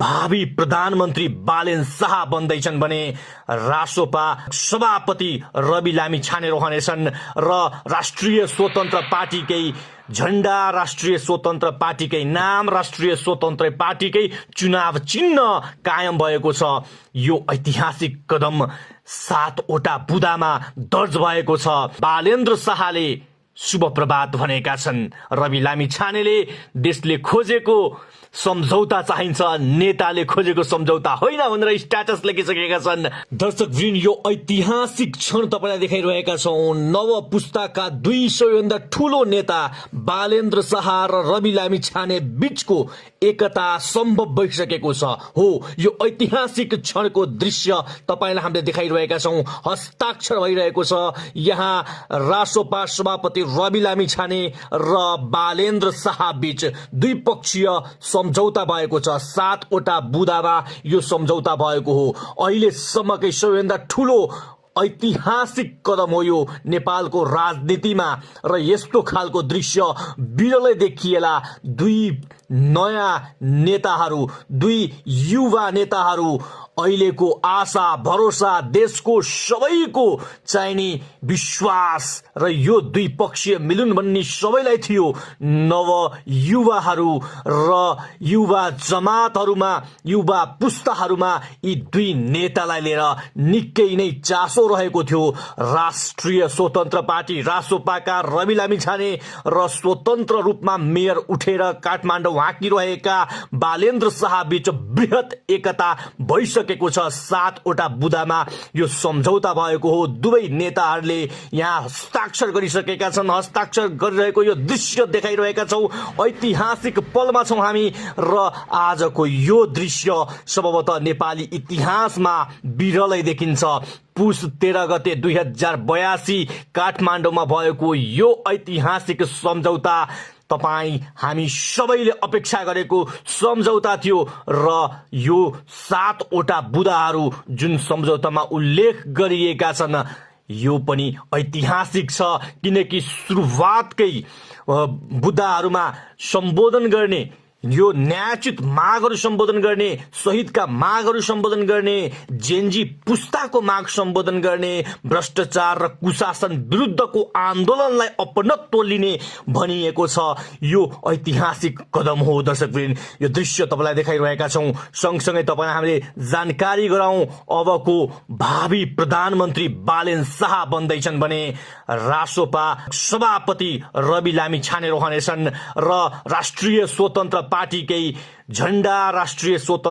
भावी प्रधानमन्त्री बालेन शाह बन्दैछन् भने रासोपा सभापति रवि लामी छाने रहनेछन् र राष्ट्रिय स्वतन्त्र पार्टीकै झण्डा, राष्ट्रिय स्वतन्त्र पार्टीकै नाम, राष्ट्रिय स्वतन्त्र पार्टीकै चुनाव चिन्ह कायम भएको छ। यो ऐतिहासिक कदम 7वटा बुदामा दर्ज भएको छ। बालेन्द्र शाहले शुभ प्रभात भनेका छन्। रवि लामी छानेले देशले खोजेको सम्झौता चाहिन्छ, नेताले खोजेको सम्झौता होइन भनेर स्ट्याटस लेखिसकेका छन्। दर्शकवृन्द, यो ऐतिहासिक क्षण तपाईलाई देखाइरहेका छौं। नव पुस्ताका दुई सबैभन्दा ठूलो नेता बालेन्द्र शाह र रवि लामी छाने बीचको एकता सम्भव भइसकेको छ। हो, यो ऐतिहासिक क्षणको दृश्य तपाईलाई हामीले देखाइरहेका छौं। हस्ताक्षर भइरहेको छ। यहाँ रासोपा सभापति रवि लामी छाने र बालेन्द्र शाह बीच द्विपक्षीय सम्झौता भएको छ। 7वटा बुदामा यो सम्झौता भएको हो। अहिलेसम्मकै सबैभन्दा ठूलो ऐतिहासिक कदम हो यो नेपालको राजनीतिमा र यस्तो खालको दृश्य बिरलै देखिएला। दुई नयाँ नेताहरू, दुई युवा नेताहरू, अहिलेको आशा भरोसा देशको सबैको चाहिने विश्वास र यो द्विपक्षीय मिलुन भन्ने सबैलाई थियो। नव युवाहरू र युवा जमातहरूमा, युवा पुस्ताहरूमा यी दुई नेतालाई लिएर निकै नै चासो रहेको थियो। राष्ट्रिय स्वतन्त्र पार्टी रासोपाका रवि लामी छाने र स्वतन्त्र रूपमा मेयर उठेर काठमाडौँ हाँकिरहेका बालेन्द्र शाह बीच बृहत एकता भइसकेको छ। 7वटा बुदामा यो सम्झौता भएको हो। दुवै नेताहरूले यहाँ हस्ताक्षर गरिसकेका छन्। हस्ताक्षर गरिरहेको यो दृश्य देखाइरहेका छौं। ऐतिहासिक पलमा छौं हामी र आजको यो दृश्य सम्भवतः नेपाली इतिहासमा बिरलै देखिन्छ। पुस 13 गते 2082 काठमाडौँमा भएको यो ऐतिहासिक सम्झौता तपाई हामी सबैले अपेक्षा गरेको सम्झौता थियो र यो 7वटा बुदाहरू जुन सम्झौतामा उल्लेख गरिएका छन् यो पनि ऐतिहासिक छ। किनकि सुरुवातकै बुदाहरूमा सम्बोधन गर्ने, यो न्यायोचित मागहरू सम्बोधन गर्ने, शहीदका मागहरू सम्बोधन गर्ने, जेनजी पुस्ताको माग सम्बोधन गर्ने, भ्रष्टाचार र कुशासन विरुद्धको आन्दोलनलाई अपनत्व लिने भनिएको छ। यो ऐतिहासिक कदम हो। दर्शकवृन्द, यो दृश्य तपाईलाई देखाइरहेका छौं। सँगसँगै तपाईलाई हामीले जानकारी गराउँ, अबको भावी प्रधानमन्त्री बालेन शाह बन्दैछन् भने रासोपा सभापति रवि लामी छाने रहनेछन् र राष्ट्रिय स्वतन्त्र पार्टीकै झण्डा, राष्ट्रिय स्वतन्त्र